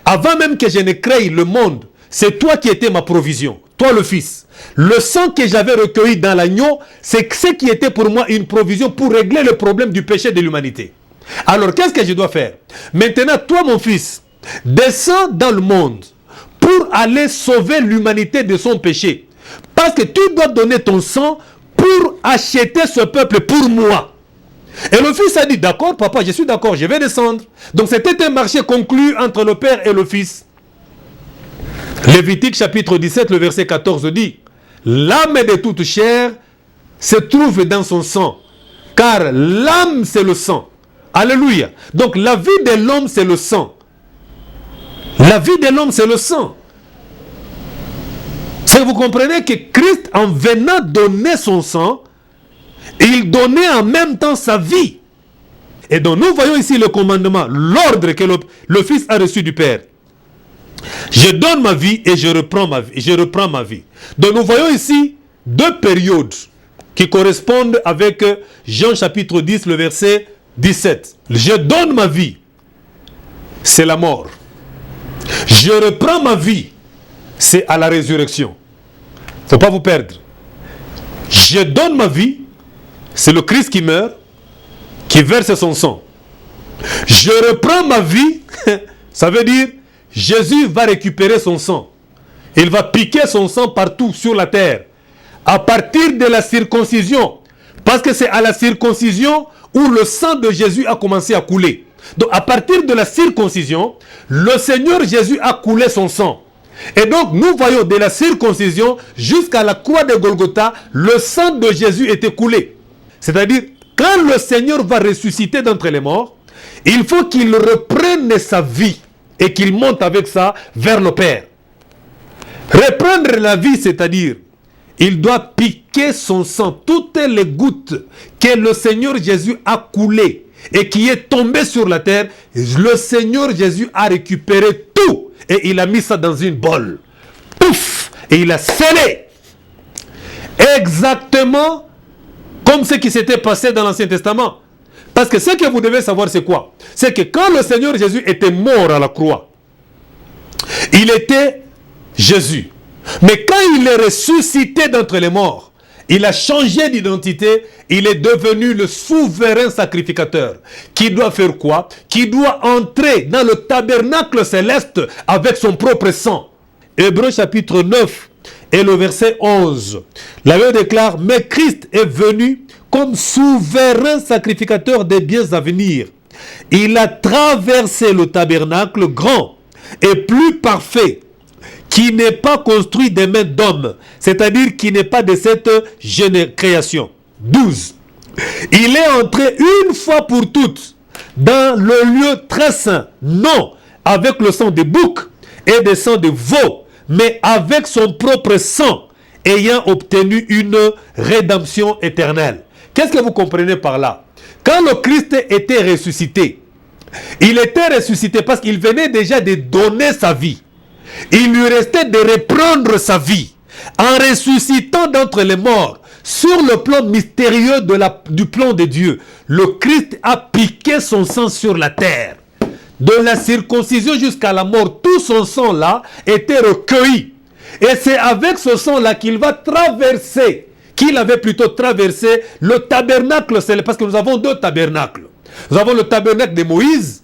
Avant même que je ne crée le monde, c'est toi qui étais ma provision, toi le Fils. Le sang que j'avais recueilli dans l'agneau, c'est ce qui était pour moi une provision pour régler le problème du péché de l'humanité. Alors, qu'est-ce que je dois faire? Maintenant, toi, mon Fils, descends dans le monde pour aller sauver l'humanité de son péché. Parce que tu dois donner ton sang pour acheter ce peuple pour moi. Et le Fils a dit, d'accord, papa, je suis d'accord, je vais descendre. Donc, c'était un marché conclu entre le Père et le Fils. Lévitique chapitre 17, le verset 14 dit, l'âme de toute chair se trouve dans son sang, car l'âme, c'est le sang. Alléluia. Donc la vie de l'homme, c'est le sang. La vie de l'homme, c'est le sang. C'est que vous comprenez que Christ, en venant donner son sang, il donnait en même temps sa vie. Et donc nous voyons ici le commandement, l'ordre que le Fils a reçu du Père. Je donne ma vie et je reprends ma vie. Je reprends ma vie. Donc nous voyons ici 2 périodes qui correspondent avec Jean chapitre 10, le verset 17. Je donne ma vie, c'est la mort. Je reprends ma vie, c'est à la résurrection. Il ne faut pas vous perdre. Je donne ma vie, c'est le Christ qui meurt, qui verse son sang. Je reprends ma vie, ça veut dire Jésus va récupérer son sang. Il va piquer son sang partout sur la terre. À partir de la circoncision. Parce que c'est à la circoncision où le sang de Jésus a commencé à couler. Donc à partir de la circoncision, le Seigneur Jésus a coulé son sang. Et donc nous voyons de la circoncision jusqu'à la croix de Golgotha, le sang de Jésus était coulé. C'est-à-dire, quand le Seigneur va ressusciter d'entre les morts, il faut qu'il reprenne sa vie et qu'il monte avec ça vers le Père. Reprendre la vie, c'est-à-dire il doit piquer son sang, toutes les gouttes que le Seigneur Jésus a coulées et qui est tombé sur la terre, le Seigneur Jésus a récupéré tout et il a mis ça dans une bolle. Pouf! Et il a scellé. Exactement comme ce qui s'était passé dans l'Ancien Testament. Parce que ce que vous devez savoir, c'est quoi? C'est que quand le Seigneur Jésus était mort à la croix, il était Jésus. Mais quand il est ressuscité d'entre les morts, il a changé d'identité, il est devenu le souverain sacrificateur. Qui doit faire quoi? Qui doit entrer dans le tabernacle céleste avec son propre sang. Hébreux chapitre 9 et le verset 11. La Bible déclare, mais Christ est venu comme souverain sacrificateur des biens à venir. Il a traversé le tabernacle grand et plus parfait, qui n'est pas construit des mains d'hommes, c'est-à-dire qui n'est pas de cette création. 12. Il est entré une fois pour toutes dans le lieu très saint, non avec le sang des boucs et des sangs de veaux, mais avec son propre sang, ayant obtenu une rédemption éternelle. Qu'est-ce que vous comprenez par là? Quand le Christ était ressuscité, il était ressuscité parce qu'il venait déjà de donner sa vie. Il lui restait de reprendre sa vie en ressuscitant d'entre les morts. Sur le plan mystérieux du plan de Dieu, le Christ a piqué son sang sur la terre. De la circoncision jusqu'à la mort, tout son sang là était recueilli. Et c'est avec ce sang là qu'il va traverser, qu'il avait plutôt traversé le tabernacle céleste. Parce que nous avons deux tabernacles. Nous avons le tabernacle de Moïse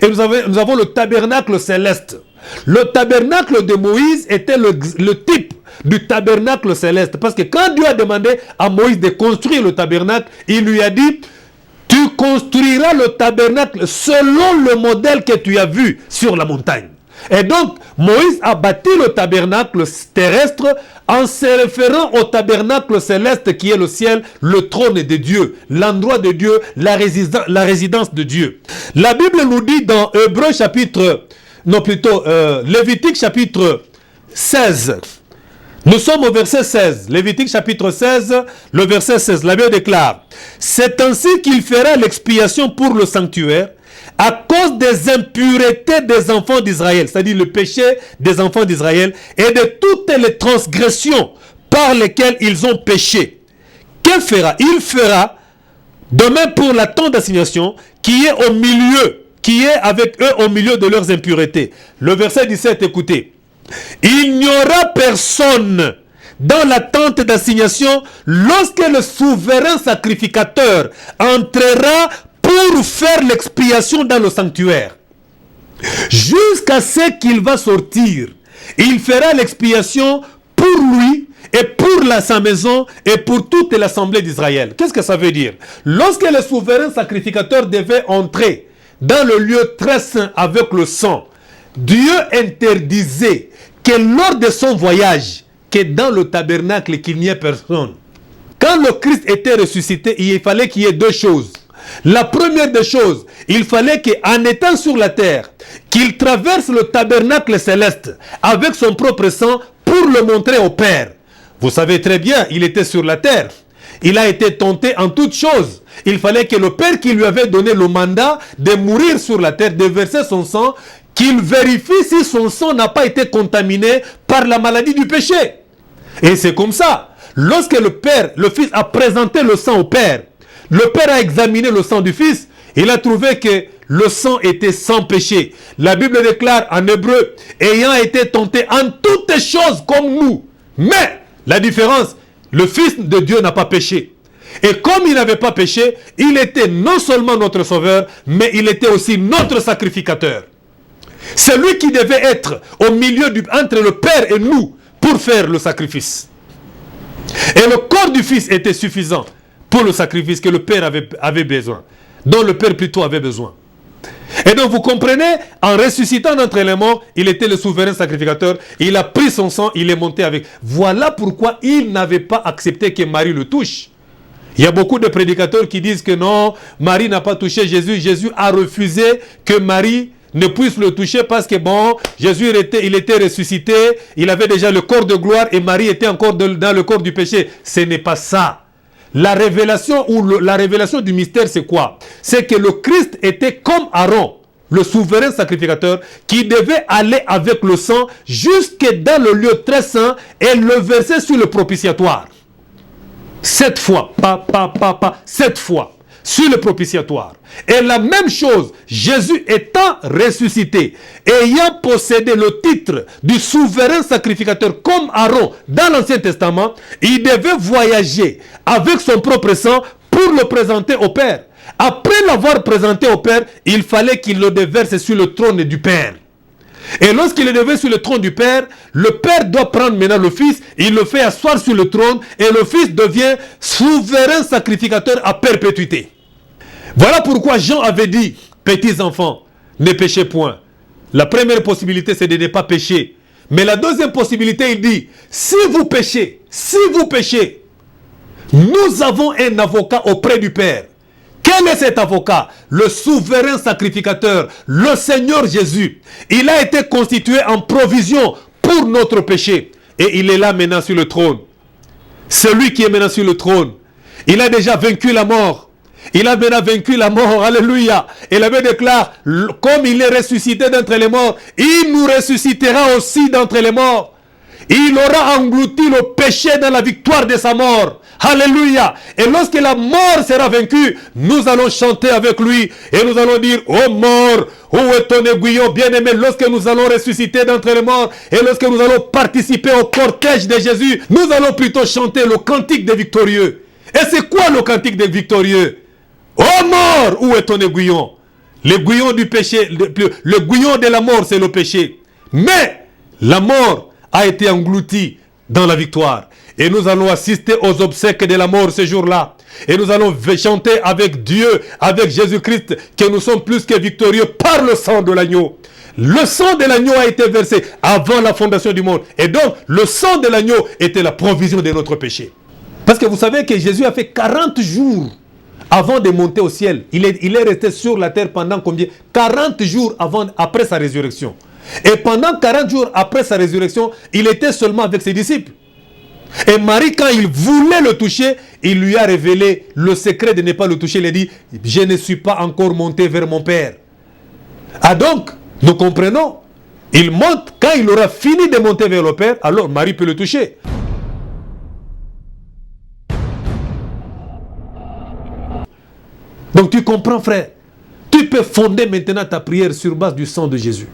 et nous avons le tabernacle céleste. Le tabernacle de Moïse était le type du tabernacle céleste. Parce que quand Dieu a demandé à Moïse de construire le tabernacle, il lui a dit, tu construiras le tabernacle selon le modèle que tu as vu sur la montagne. Et donc, Moïse a bâti le tabernacle terrestre en se référant au tabernacle céleste qui est le ciel, le trône de Dieu, l'endroit de Dieu, la résidence de Dieu. La Bible nous dit dans Hébreux chapitre, Lévitique chapitre 16. Nous sommes au verset 16. Lévitique chapitre 16, le verset 16. La Bible déclare, c'est ainsi qu'il fera l'expiation pour le sanctuaire à cause des impuretés des enfants d'Israël, c'est-à-dire le péché des enfants d'Israël et de toutes les transgressions par lesquelles ils ont péché. Que fera? Il fera de même pour la tente d'assignation qui est au milieu, qui est avec eux au milieu de leurs impuretés. Le verset 17, écoutez. Il n'y aura personne dans la tente d'assignation lorsque le souverain sacrificateur entrera pour faire l'expiation dans le sanctuaire. Jusqu'à ce qu'il va sortir, il fera l'expiation pour lui et pour sa maison et pour toute l'assemblée d'Israël. Qu'est-ce que ça veut dire? Lorsque le souverain sacrificateur devait entrer dans le lieu très saint avec le sang, Dieu interdisait que lors de son voyage, que dans le tabernacle, qu'il n'y ait personne. Quand le Christ était ressuscité, il fallait qu'il y ait deux choses. La première des choses, il fallait qu'en étant sur la terre, qu'il traverse le tabernacle céleste avec son propre sang pour le montrer au Père. Vous savez très bien, il était sur la terre. Il a été tenté en toutes choses. Il fallait que le Père qui lui avait donné le mandat de mourir sur la terre, de verser son sang, qu'il vérifie si son sang n'a pas été contaminé par la maladie du péché. Et c'est comme ça. Lorsque le Fils a présenté le sang au Père, le Père a examiné le sang du Fils, il a trouvé que le sang était sans péché. La Bible déclare en hébreu, ayant été tenté en toutes choses comme nous. Mais la différence, le Fils de Dieu n'a pas péché. Et comme il n'avait pas péché, il était non seulement notre sauveur, mais il était aussi notre sacrificateur. C'est lui qui devait être au milieu entre le Père et nous pour faire le sacrifice. Et le corps du Fils était suffisant pour le sacrifice que le Père avait besoin, dont le Père plutôt avait besoin. Et donc vous comprenez, en ressuscitant d'entre les morts, il était le souverain sacrificateur, il a pris son sang, il est monté avec. Voilà pourquoi il n'avait pas accepté que Marie le touche. Il y a beaucoup de prédicateurs qui disent que non, Marie n'a pas touché Jésus. Jésus a refusé que Marie ne puisse le toucher parce que bon, Jésus il était ressuscité, il avait déjà le corps de gloire et Marie était encore dans le corps du péché. Ce n'est pas ça. La révélation la révélation du mystère, c'est quoi? C'est que le Christ était comme Aaron, le souverain sacrificateur, qui devait aller avec le sang jusque dans le lieu très saint et le verser sur le propitiatoire. 7 fois, 7 fois. Sur le propitiatoire. Et la même chose, Jésus étant ressuscité, ayant possédé le titre du souverain sacrificateur comme Aaron dans l'Ancien Testament, il devait voyager avec son propre sang pour le présenter au Père. Après l'avoir présenté au Père, il fallait qu'il le déverse sur le trône du Père. Et lorsqu'il est levé sur le trône du Père, le Père doit prendre maintenant le Fils, il le fait asseoir sur le trône et le Fils devient souverain sacrificateur à perpétuité. Voilà pourquoi Jean avait dit, petits enfants, ne péchez point. La première possibilité, c'est de ne pas pécher. Mais la deuxième possibilité, il dit, si vous péchez, nous avons un avocat auprès du Père. Quel est cet avocat? Le souverain sacrificateur, le Seigneur Jésus. Il a été constitué en provision pour notre péché. Et il est là maintenant sur le trône. Celui qui est maintenant sur le trône, il a déjà vaincu la mort. Il a maintenant vaincu la mort, alléluia. Et il avait déclaré, comme il est ressuscité d'entre les morts, il nous ressuscitera aussi d'entre les morts. Il aura englouti le péché dans la victoire de sa mort. Alléluia. Et lorsque la mort sera vaincue, nous allons chanter avec lui et nous allons dire, ô mort, où est ton aiguillon bien-aimé? Lorsque nous allons ressusciter d'entre les morts et lorsque nous allons participer au cortège de Jésus, nous allons plutôt chanter le cantique des victorieux. Et c'est quoi le cantique des victorieux? Ô mort, où est ton aiguillon? L'aiguillon du péché, l'aiguillon de la mort, c'est le péché. Mais la mort a été engloutie dans la victoire. Et nous allons assister aux obsèques de la mort ce jour-là. Et nous allons chanter avec Dieu, avec Jésus-Christ, que nous sommes plus que victorieux par le sang de l'agneau. Le sang de l'agneau a été versé avant la fondation du monde. Et donc, le sang de l'agneau était la provision de notre péché. Parce que vous savez que Jésus a fait 40 jours avant de monter au ciel. Il est resté sur la terre pendant combien? 40 jours après sa résurrection. Et pendant 40 jours après sa résurrection, il était seulement avec ses disciples. Et Marie, quand il voulait le toucher, il lui a révélé le secret de ne pas le toucher. Il a dit, je ne suis pas encore monté vers mon Père. Ah donc, nous comprenons. Il monte, quand il aura fini de monter vers le Père, alors Marie peut le toucher. Donc tu comprends, frère. Tu peux fonder maintenant ta prière sur base du sang de Jésus.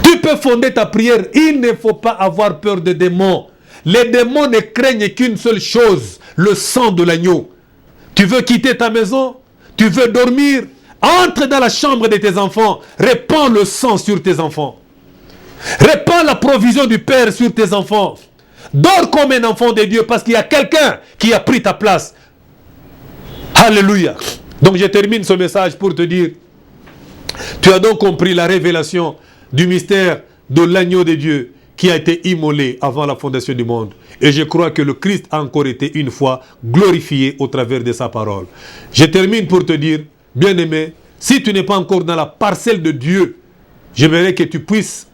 Tu peux fonder ta prière. Il ne faut pas avoir peur des démons. Les démons ne craignent qu'une seule chose, le sang de l'agneau. Tu veux quitter ta maison? Tu veux dormir? Entre dans la chambre de tes enfants. Répands le sang sur tes enfants. Répands la provision du Père sur tes enfants. Dors comme un enfant de Dieu parce qu'il y a quelqu'un qui a pris ta place. Alléluia. Donc je termine ce message pour te dire, tu as donc compris la révélation du mystère de l'agneau de Dieu qui a été immolé avant la fondation du monde. Et je crois que le Christ a encore été une fois glorifié au travers de sa parole. Je termine pour te dire, bien-aimé, si tu n'es pas encore dans la parcelle de Dieu, j'aimerais que tu puisses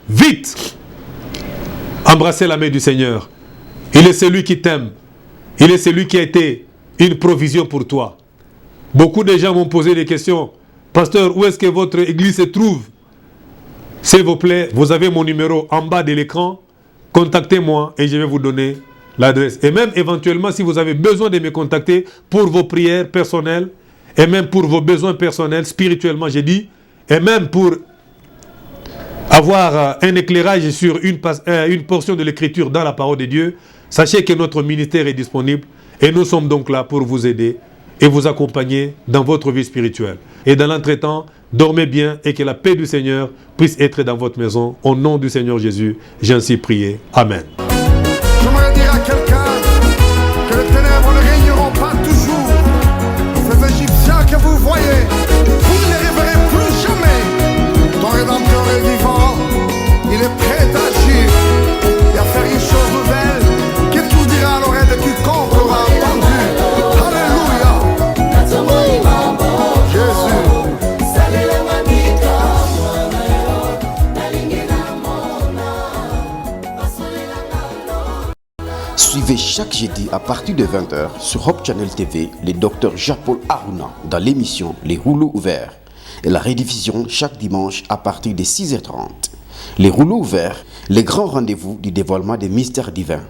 vite embrasser la main du Seigneur. Il est celui qui t'aime. Il est celui qui a été une provision pour toi. Beaucoup de gens m'ont posé des questions. Pasteur, où est-ce que votre église se trouve? S'il vous plaît, vous avez mon numéro en bas de l'écran. Contactez-moi et je vais vous donner l'adresse. Et même éventuellement, si vous avez besoin de me contacter pour vos prières personnelles et même pour vos besoins personnels, spirituellement, j'ai dit, et même pour avoir un éclairage sur une portion de l'écriture dans la parole de Dieu, sachez que notre ministère est disponible et nous sommes donc là pour vous aider et vous accompagner dans votre vie spirituelle. Et dans l'entretemps, dormez bien et que la paix du Seigneur puisse être dans votre maison. Au nom du Seigneur Jésus, j'ai ainsi prié. Amen. J'aimerais dire à quelqu'un que les ténèbres ne régneront pas toujours. Ces Égyptiens que vous voyez, vous ne les reverrez plus jamais. Ton Rédempteur est vivant, il est prêt à agir et à faire une chose nouvelle que tout dira à l'oreille de quiconque aura entendu. Alléluia. Jésus. Chaque jeudi à partir de 20h sur Hope Channel TV, le docteur Jean-Paul Aruna dans l'émission Les Rouleaux Ouverts et la rediffusion chaque dimanche à partir de 6h30. Les Rouleaux Ouverts, les grands rendez-vous du dévoilement des mystères divins.